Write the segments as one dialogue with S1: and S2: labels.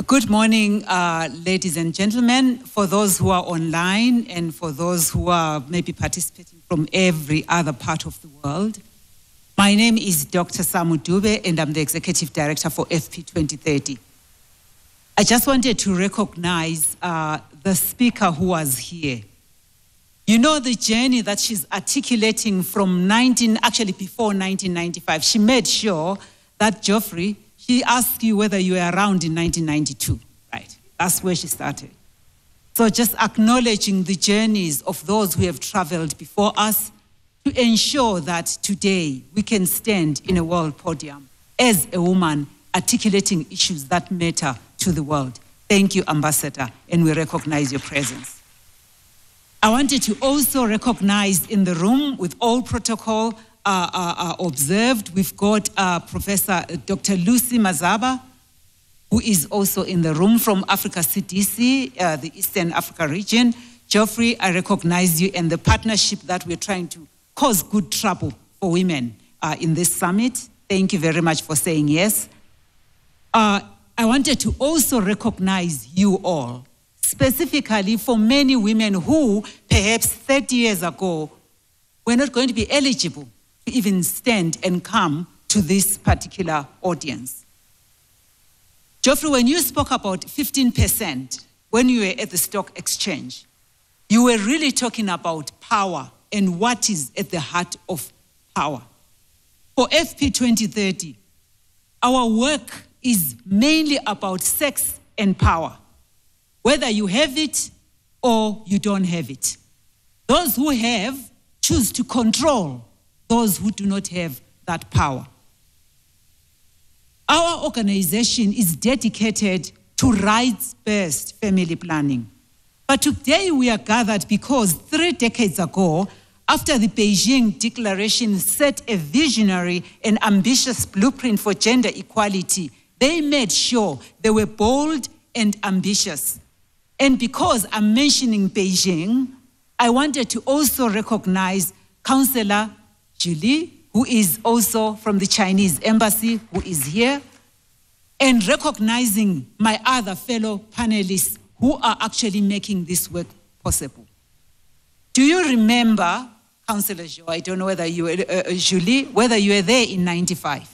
S1: Good morning, ladies and gentlemen, for those who are online and for those who are maybe participating from every other part of the world. My name is Dr. Samukeliso Dube, and I'm the Executive Director for FP 2030. I just wanted to recognize the speaker who was here. You know the journey that she's articulating from before 1995. She made sure that, Geoffrey, she asked you whether you were around in 1992, right? That's where she started. So just acknowledging the journeys of those who have traveled before us to ensure that today we can stand in a world podium as a woman articulating issues that matter to the world. Thank you, Ambassador, and we recognize your presence. I wanted to also recognize in the room, with all protocol observed, we've got Professor Dr. Lucy Mazaba, who is also in the room from Africa CDC, the Eastern Africa region. Geoffrey, I recognize you and the partnership that we're trying to cause good trouble for women in this summit. Thank you very much for saying yes. I wanted to also recognize you all, specifically for many women who perhaps 30 years ago were not going to be eligible to even stand and come to this particular audience. Geoffrey, when you spoke about 15% when you were at the stock exchange, you were really talking about power and what is at the heart of power. For FP 2030, our work is mainly about sex and power, whether you have it or you don't have it. Those who have choose to control those who do not have that power. Our organization is dedicated to rights-based family planning. But today we are gathered because 3 decades ago, after the Beijing Declaration set a visionary and ambitious blueprint for gender equality, they made sure they were bold and ambitious. And because I'm mentioning Beijing, I wanted to also recognize Councillor Julie, who is also from the Chinese embassy, who is here, and recognizing my other fellow panelists who are actually making this work possible. Do you remember, Councillor Jo, I don't know whether you were, Julie, whether you were there in 95?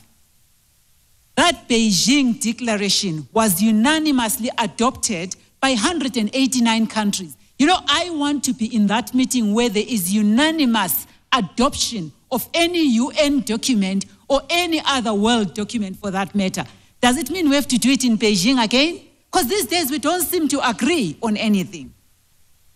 S1: That Beijing Declaration was unanimously adopted by 189 countries. You know, I want to be in that meeting where there is unanimous adoption of any UN document or any other world document for that matter. Does it mean we have to do it in Beijing again? Because these days we don't seem to agree on anything.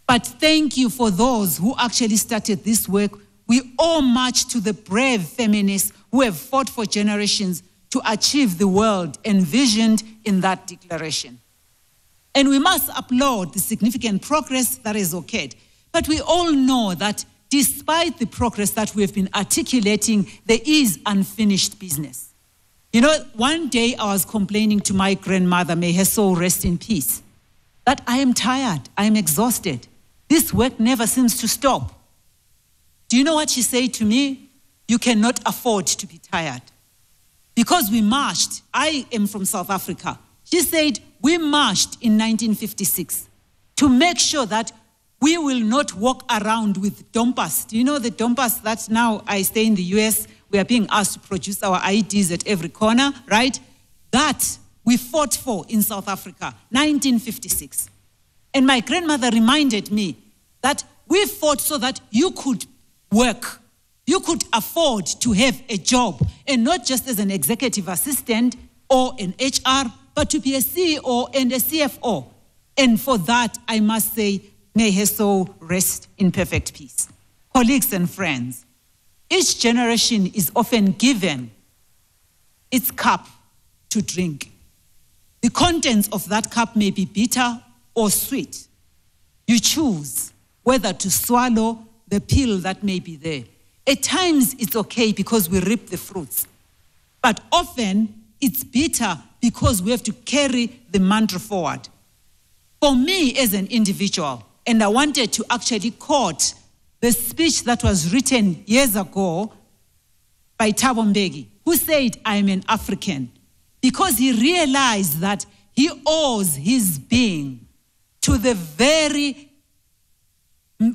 S1: But thank you for those who actually started this work. We owe much to the brave feminists who have fought for generations to achieve the world envisioned in that declaration. And we must applaud the significant progress that has occurred. But we all know that despite the progress that we have been articulating, there is unfinished business. You know, one day I was complaining to my grandmother, may her soul rest in peace, that I am tired, I am exhausted. This work never seems to stop. Do you know what she said to me? You cannot afford to be tired. Because we marched, I am from South Africa. She said, we marched in 1956 to make sure that we will not walk around with dompas. Do you know the dompas that now I stay in the US, we are being asked to produce our IDs at every corner, right? That we fought for in South Africa, 1956. And my grandmother reminded me that we fought so that you could work. You could afford to have a job, and not just as an executive assistant or an HR, but to be a CEO and a CFO. And for that, I must say, may her soul rest in perfect peace. Colleagues and friends, each generation is often given its cup to drink. The contents of that cup may be bitter or sweet. You choose whether to swallow the pill that may be there. At times, it's okay because we reap the fruits. But often, it's bitter because we have to carry the mantra forward. For me as an individual, and I wanted to actually quote the speech that was written years ago by Thabo Mbeki, who said, I am an African, because he realized that he owes his being to the very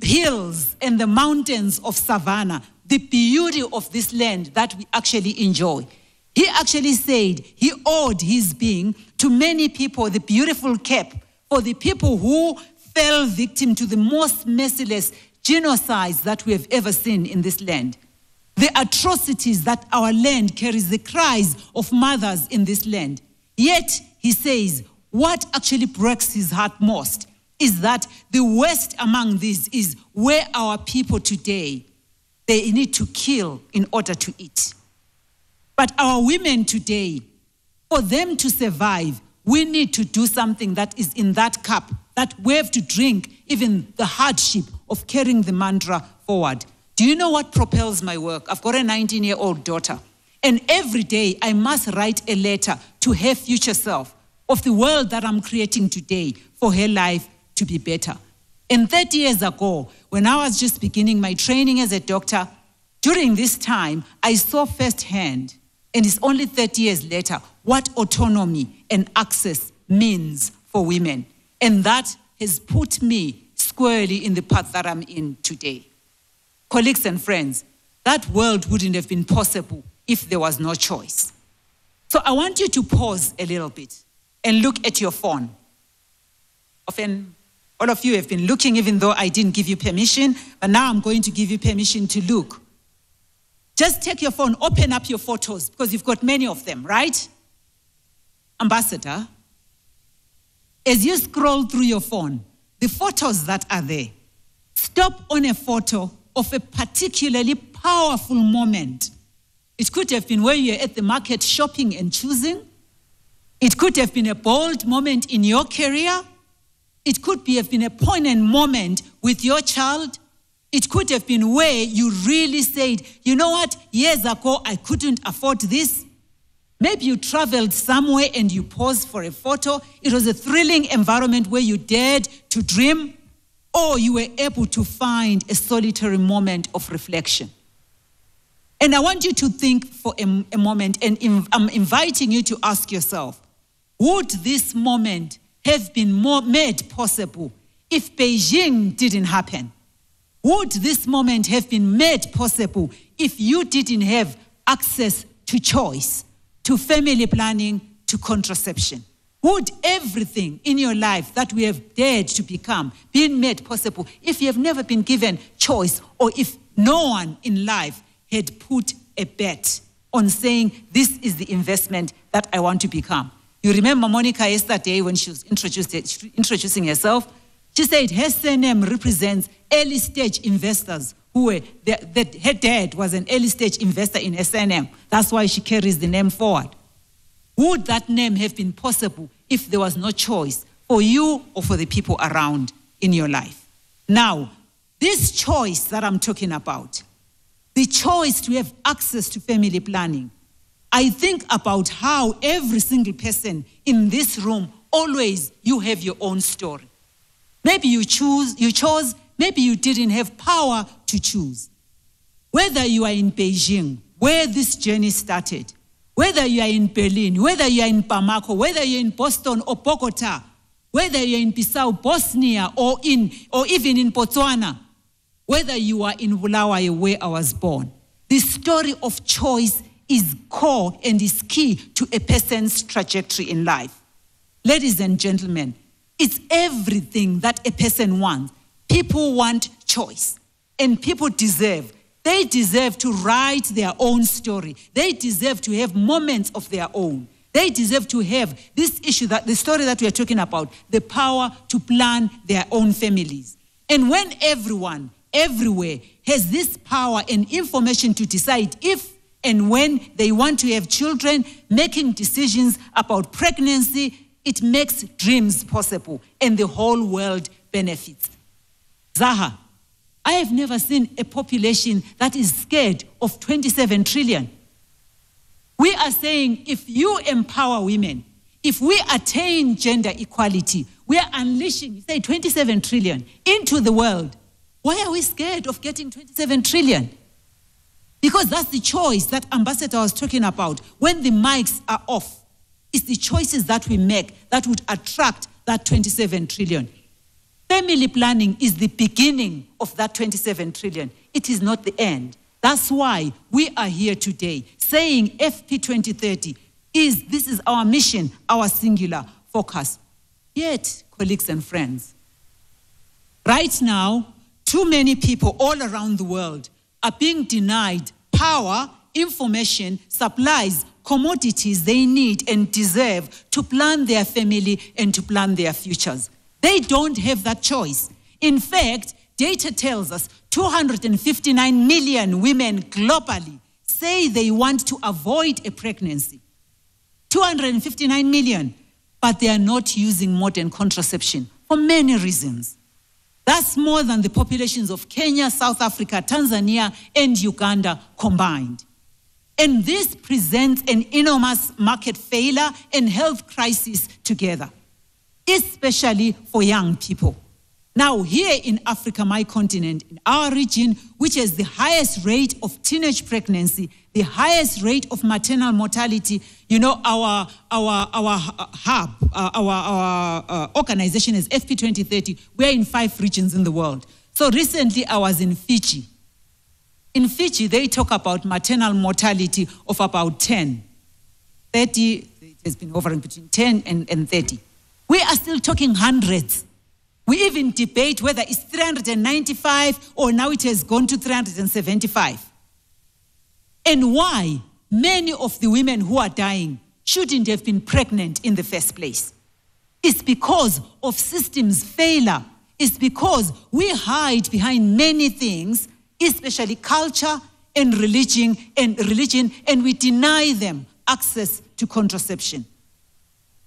S1: hills and the mountains of Savannah, the beauty of this land that we actually enjoy. He actually said he owed his being to many people, the beautiful Cape, for the people who fell victim to the most merciless genocides that we have ever seen in this land. The atrocities that our land carries, the cries of mothers in this land. Yet, he says, what actually breaks his heart most is that the worst among these is where our people today, they need to kill in order to eat. But our women today, for them to survive, we need to do something that is in that cup, that we have to drink even the hardship of carrying the mantra forward. Do you know what propels my work? I've got a 19-year-old daughter, and every day I must write a letter to her future self of the world that I'm creating today for her life to be better. And 30 years ago, when I was just beginning my training as a doctor, during this time, I saw firsthand, and it's only 30 years later, what autonomy and access means for women. And that has put me squarely in the path that I'm in today. Colleagues and friends, that world wouldn't have been possible if there was no choice. So I want you to pause a little bit and look at your phone. Often, all of you have been looking even though I didn't give you permission, but now I'm going to give you permission to look. Just take your phone, open up your photos, because you've got many of them, right? Ambassador, as you scroll through your phone, the photos that are there, stop on a photo of a particularly powerful moment. It could have been where you're at the market shopping and choosing. It could have been a bold moment in your career. It could have been a poignant moment with your child. It could have been where you really said, you know what, years ago I couldn't afford this. Maybe you traveled somewhere and you paused for a photo. It was a thrilling environment where you dared to dream, or you were able to find a solitary moment of reflection. And I want you to think for a moment, and I'm inviting you to ask yourself, would this moment have been made possible if Beijing didn't happen? Would this moment have been made possible if you didn't have access to choice, to family planning, to contraception? Would everything in your life that we have dared to become been made possible if you have never been given choice, or if no one in life had put a bet on saying, this is the investment that I want to become? You remember Monica yesterday when she was introducing herself? She said her surname represents early stage investors who were, her dad was an early stage investor in her surname. That's why she carries the name forward. Would that name have been possible if there was no choice for you or for the people around in your life? Now, this choice that I'm talking about, the choice to have access to family planning, I think about how every single person in this room, always you have your own story. Maybe you chose, maybe you didn't have power to choose. Whether you are in Beijing, where this journey started, whether you are in Berlin, whether you are in Bamako, whether you're in Boston or Bogota, whether you're in Bissau, Bosnia, or even in Botswana, whether you are in Bulawayo, where I was born, the story of choice is core and is key to a person's trajectory in life. Ladies and gentlemen, it's everything that a person wants. People want choice, and people deserve. They deserve to write their own story. They deserve to have moments of their own. They deserve to have this issue, that the story that we are talking about, the power to plan their own families. And when everyone, everywhere, has this power and information to decide if and when they want to have children, making decisions about pregnancy, it makes dreams possible, and the whole world benefits. Zaha, I have never seen a population that is scared of 27 trillion. We are saying if you empower women, if we attain gender equality, we are unleashing, say, 27 trillion into the world. Why are we scared of getting 27 trillion? Because that's the choice that Ambassador was talking about when the mics are off. It's the choices that we make that would attract that 27 trillion. Family planning is the beginning of that 27 trillion. It is not the end. That's why we are here today saying FP 2030 this is our mission, our singular focus. Yet, colleagues and friends, right now, too many people all around the world are being denied power, information, supplies, commodities they need and deserve to plan their family and to plan their futures. They don't have that choice. In fact, data tells us 259 million women globally say they want to avoid a pregnancy. 259 million, but they are not using modern contraception for many reasons. That's more than the populations of Kenya, South Africa, Tanzania, and Uganda combined. And this presents an enormous market failure and health crisis together, especially for young people. Now, here in Africa, my continent, in our region, which has the highest rate of teenage pregnancy, the highest rate of maternal mortality, you know, our hub, our organization is FP 2030. We're in 5 regions in the world. So recently, I was in Fiji. In Fiji, they talk about maternal mortality of about 10. 30, it has been hovering between 10 and 30. We are still talking hundreds. We even debate whether it's 395 or now it has gone to 375. And why many of the women who are dying shouldn't have been pregnant in the first place. It's because of systems failure. It's because we hide behind many things, especially culture and religion, and we deny them access to contraception.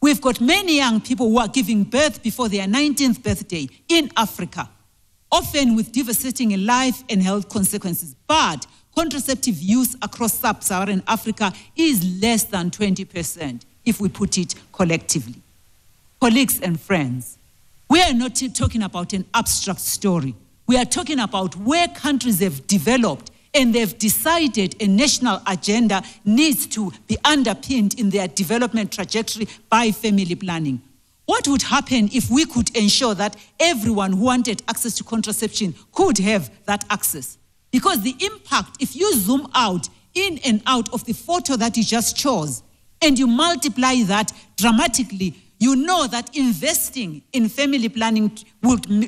S1: We've got many young people who are giving birth before their 19th birthday in Africa, often with devastating life and health consequences. But contraceptive use across sub-Saharan Africa is less than 20% if we put it collectively. Colleagues and friends, we are not talking about an abstract story. We are talking about where countries have developed and they've decided a national agenda needs to be underpinned in their development trajectory by family planning. What would happen if we could ensure that everyone who wanted access to contraception could have that access? Because the impact, if you zoom out, in and out of the photo that you just chose, and you multiply that dramatically, you know that investing in family planning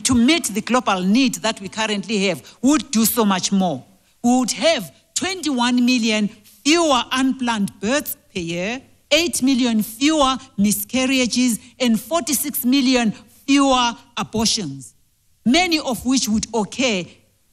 S1: to meet the global need that we currently have would do so much more. We would have 21 million fewer unplanned births per year, 8 million fewer miscarriages, and 46 million fewer abortions, many of which would occur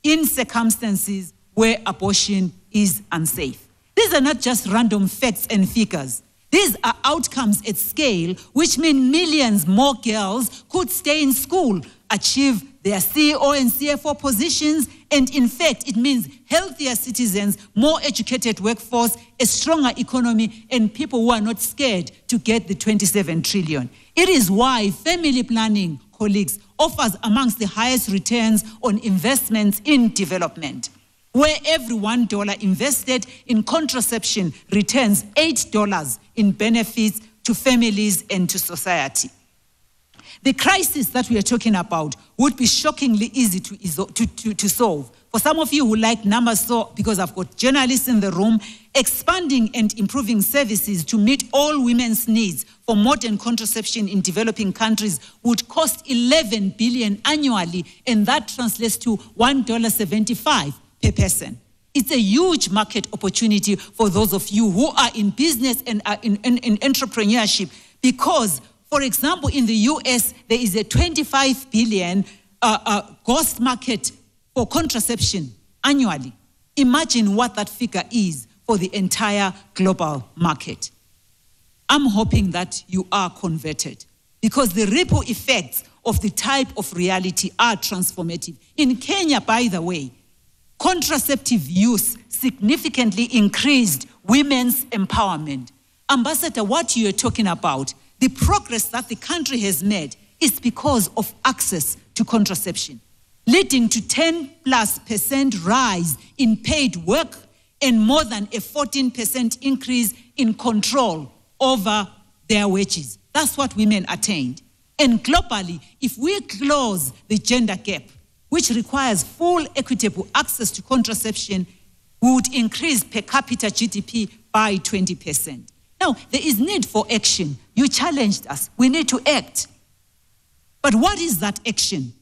S1: in circumstances where abortion is unsafe. These are not just random facts and figures. These are outcomes at scale, which mean millions more girls could stay in school, achieve their CEO and CFO positions, and in fact, it means healthier citizens, more educated workforce, a stronger economy, and people who are not scared to get the 27 trillion. It is why family planning, colleagues, offers amongst the highest returns on investments in development, where every $1 invested in contraception returns $8 in benefits to families and to society. The crisis that we are talking about would be shockingly easy to solve. For some of you who like numbers, so because I've got journalists in the room, expanding and improving services to meet all women's needs for modern contraception in developing countries would cost $11 billion annually, and that translates to $1.75 per person. It's a huge market opportunity for those of you who are in business and are in entrepreneurship, because, for example, in the US, there is a $25 billion ghost market for contraception annually. Imagine what that figure is for the entire global market. I'm hoping that you are converted, because the ripple effects of the type of reality are transformative. In Kenya, by the way, contraceptive use significantly increased women's empowerment. Ambassador, what you're talking about, the progress that the country has made is because of access to contraception, leading to 10+% rise in paid work and more than a 14% increase in control over their wages. That's what women attained. And globally, if we close the gender gap, which requires full equitable access to contraception, we would increase per capita GDP by 20%. Now, there is need for action. You challenged us. We need to act. But what is that action?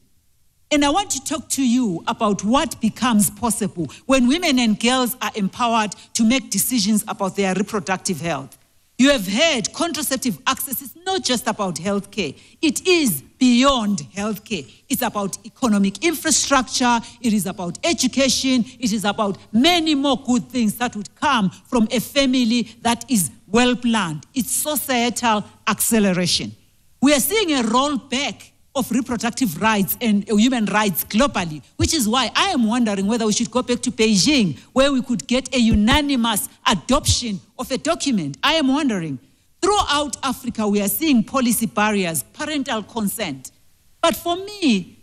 S1: And I want to talk to you about what becomes possible when women and girls are empowered to make decisions about their reproductive health. You have heard contraceptive access is not just about healthcare. It is beyond healthcare. It's about economic infrastructure. It is about education. It is about many more good things that would come from a family that is well planned. It's societal acceleration. We are seeing a rollback of reproductive rights and human rights globally, which is why I am wondering whether we should go back to Beijing, where we could get a unanimous adoption of a document. I am wondering. Throughout Africa, we are seeing policy barriers, parental consent. But for me,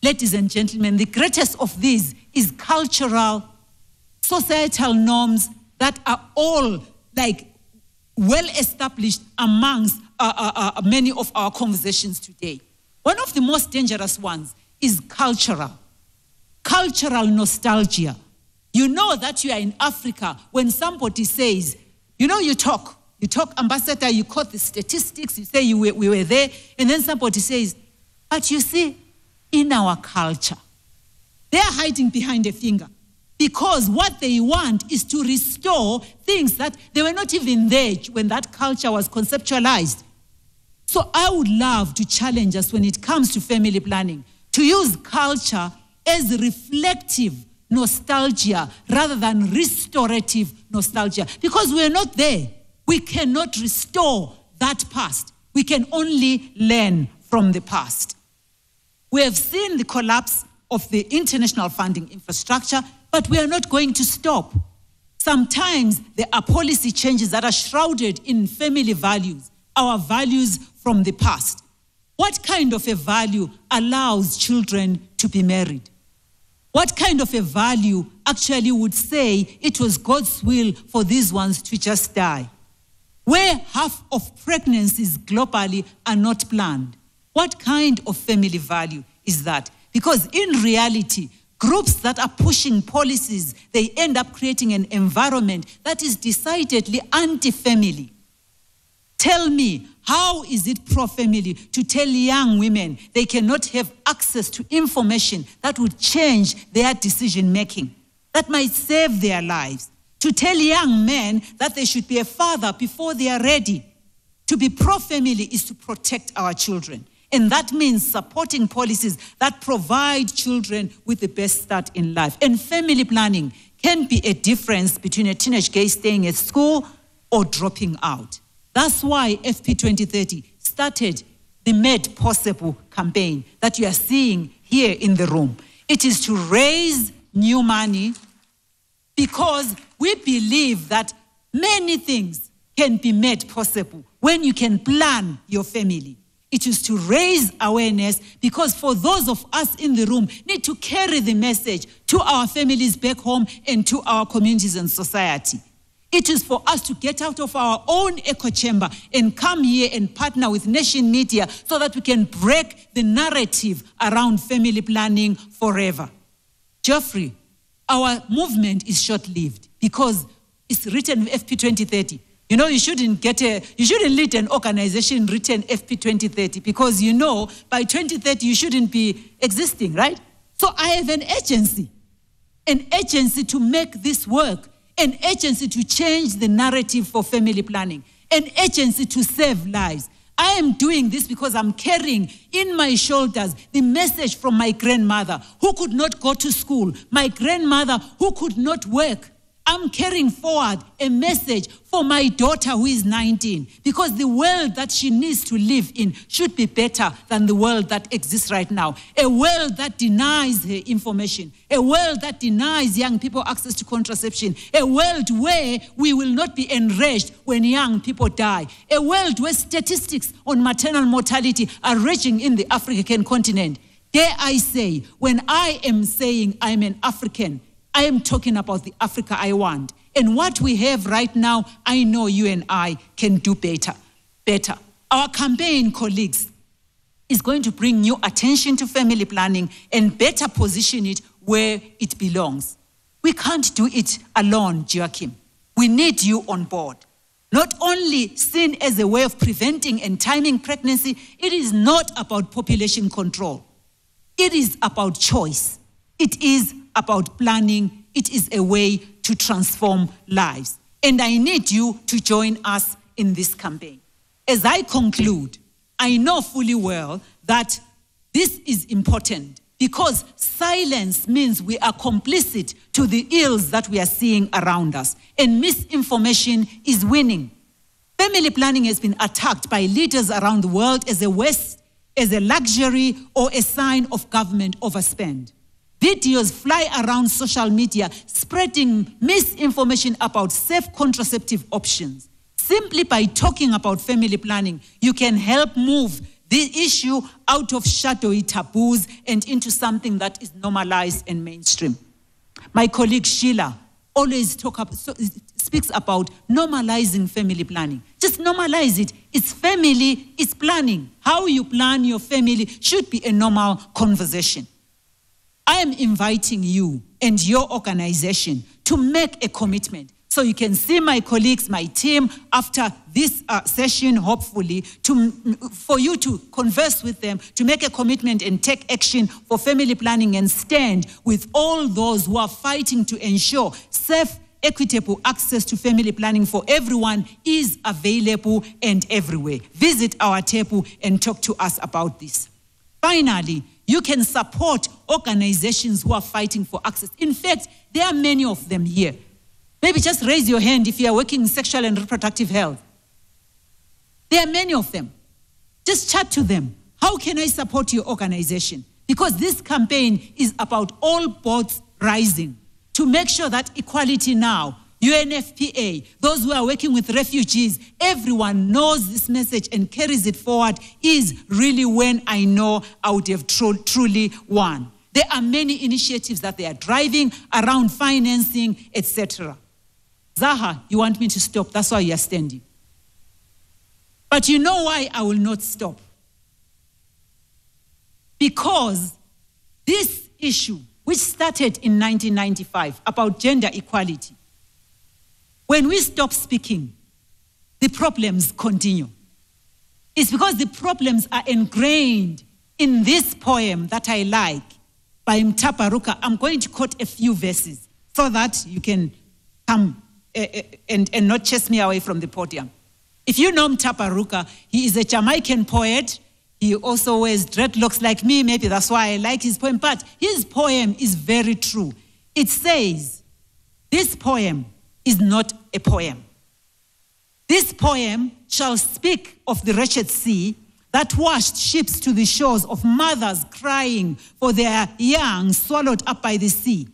S1: ladies and gentlemen, the greatest of these is cultural, societal norms that are all well established amongst many of our conversations today. One of the most dangerous ones is cultural nostalgia. You know that you are in Africa when somebody says, you talk, ambassador, you quote the statistics, you say we were there, and then somebody says, but you see, in our culture, they are hiding behind a finger because what they want is to restore things that they were not even there when that culture was conceptualized. So I would love to challenge us when it comes to family planning to use culture as reflective nostalgia rather than restorative nostalgia, because we're not there. We cannot restore that past. We can only learn from the past. We have seen the collapse of the international funding infrastructure, but we are not going to stop. Sometimes there are policy changes that are shrouded in family values, our values from the past. What kind of a value allows children to be married? What kind of a value actually would say it was God's will for these ones to just die? Where half of pregnancies globally are not planned. What kind of family value is that? Because in reality, groups that are pushing policies, they end up creating an environment that is decidedly anti-family. Tell me, how is it pro-family to tell young women they cannot have access to information that would change their decision-making, that might save their lives? To tell young men that they should be a father before they are ready. To be pro-family is to protect our children. And that means supporting policies that provide children with the best start in life. And family planning can be a difference between a teenage girl staying at school or dropping out. That's why FP 2030 started the Made Possible campaign that you are seeing here in the room. It is to raise new money because we believe that many things can be made possible when you can plan your family. It is to raise awareness because for those of us in the room need to carry the message to our families back home and to our communities and society. It is for us to get out of our own echo chamber and come here and partner with Nation Media so that we can break the narrative around family planning forever. Geoffrey, our movement is short-lived because it's written FP 2030. You know, you shouldn't lead an organization written FP 2030 because you know by 2030 you shouldn't be existing, right? So I have an agency to make this work, an agency to change the narrative for family planning, an agency to save lives. I am doing this because I'm carrying in my shoulders the message from my grandmother who could not go to school, my grandmother who could not work. I'm carrying forward a message for my daughter who is 19 because the world that she needs to live in should be better than the world that exists right now. A world that denies her information, a world that denies young people access to contraception, a world where we will not be enraged when young people die, a world where statistics on maternal mortality are raging in the African continent. Dare I say, when I am saying I'm an African, I am talking about the Africa I want. And what we have right now, I know you and I can do better. better. Our campaign, colleagues, is going to bring new attention to family planning and better position it where it belongs. We can't do it alone, Joachim. We need you on board. Not only seen as a way of preventing and timing pregnancy, it is not about population control. It is about choice. It is about planning. It is a way to transform lives. And I need you to join us in this campaign. As I conclude, I know fully well that this is important because silence means we are complicit to the ills that we are seeing around us, and misinformation is winning. Family planning has been attacked by leaders around the world as a luxury or a sign of government overspend. Videos fly around social media spreading misinformation about safe contraceptive options. Simply by talking about family planning, you can help move the issue out of shadowy taboos and into something that is normalized and mainstream. My colleague Sheila always speaks about normalizing family planning. Just normalize it. It's family, it's planning. How you plan your family should be a normal conversation. I am inviting you and your organization to make a commitment. So you can see my colleagues, my team, after this session, hopefully, for you to converse with them, to make a commitment and take action for family planning and stand with all those who are fighting to ensure safe, equitable access to family planning for everyone is available and everywhere. Visit our table and talk to us about this. Finally, you can support organizations who are fighting for access. In fact, there are many of them here. Maybe just raise your hand if you are working in sexual and reproductive health. There are many of them. Just chat to them. How can I support your organization? Because this campaign is about all boats rising to make sure that Equality Now, UNFPA, those who are working with refugees, everyone knows this message and carries it forward is really when I know I would have truly won. There are many initiatives that they are driving around financing, etc. Zaha, you want me to stop? That's why you are standing. But you know why I will not stop? Because this issue, which started in 1995 about gender equality, when we stop speaking, the problems continue. It's because the problems are ingrained in this poem that I like by Mtaparuka. I'm going to quote a few verses so that you can come and not chase me away from the podium. If you know Mtaparuka, he is a Jamaican poet. He also wears dreadlocks like me. Maybe that's why I like his poem. But his poem is very true. It says, this poem is not a poem. This poem shall speak of the wretched sea that washed ships to the shores of mothers crying for their young swallowed up by the sea.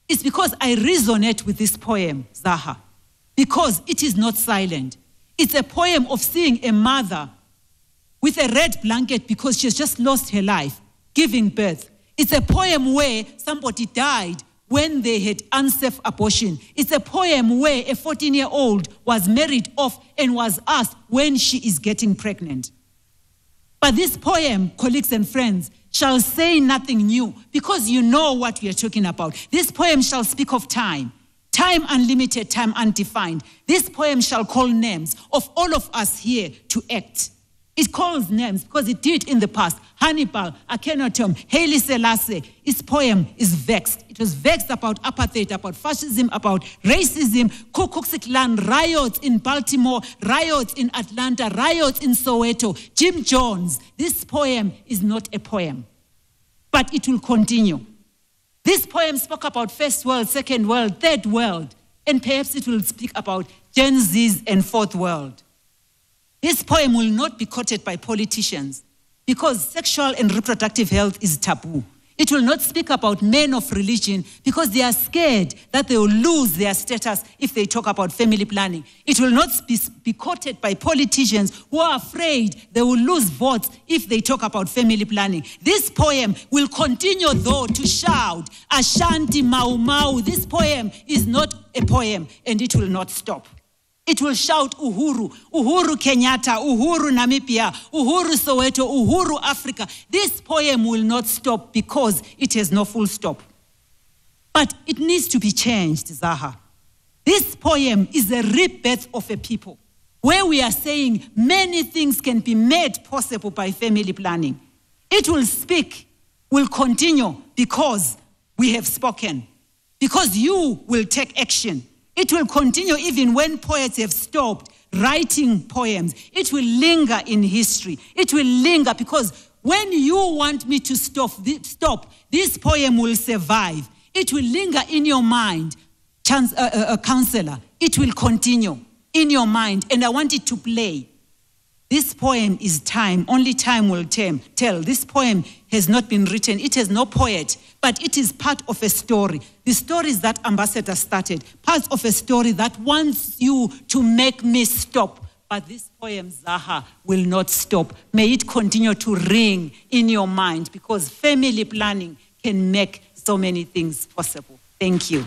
S1: It's because I resonate with this poem, Zaha, because it is not silent. It's a poem of seeing a mother with a red blanket because she's just lost her life, giving birth. It's a poem where somebody died when they had unsafe abortion. It's a poem where a 14-year-old was married off and was asked when she is getting pregnant. But this poem, colleagues and friends, shall say nothing new because you know what we are talking about. This poem shall speak of time. Time unlimited, time undefined. This poem shall call names of all of us here to act. It calls names because it did in the past. Hannibal, Akhenaton, Haile Selassie. His poem is vexed. It was vexed about apartheid, about fascism, about racism, Ku Klux Klan, riots in Baltimore, riots in Atlanta, riots in Soweto, Jim Jones. This poem is not a poem, but it will continue. This poem spoke about First World, Second World, Third World, and perhaps it will speak about Gen Zs and Fourth World. This poem will not be quoted by politicians because sexual and reproductive health is taboo. It will not speak about men of religion because they are scared that they will lose their status if they talk about family planning. It will not be quoted by politicians who are afraid they will lose votes if they talk about family planning. This poem will continue, though, to shout, Ashanti Mau Mau. This poem is not a poem, and it will not stop. It will shout Uhuru, Uhuru Kenyatta, Uhuru Namibia, Uhuru Soweto, Uhuru Africa. This poem will not stop because it has no full stop. But it needs to be changed, Zaha. This poem is a rebirth of a people where we are saying many things can be made possible by family planning. It will speak, will continue because we have spoken, because you will take action. It will continue even when poets have stopped writing poems. It will linger in history. It will linger because when you want me to stop, this poem will survive. It will linger in your mind, counselor. It will continue in your mind, and I want it to play. This poem is time. Only time will tell. This poem has not been written. It has no poet, but it is part of a story. The stories that Ambassador started, part of a story that wants you to make me stop. But this poem, Zaha, will not stop. May it continue to ring in your mind because family planning can make so many things possible. Thank you.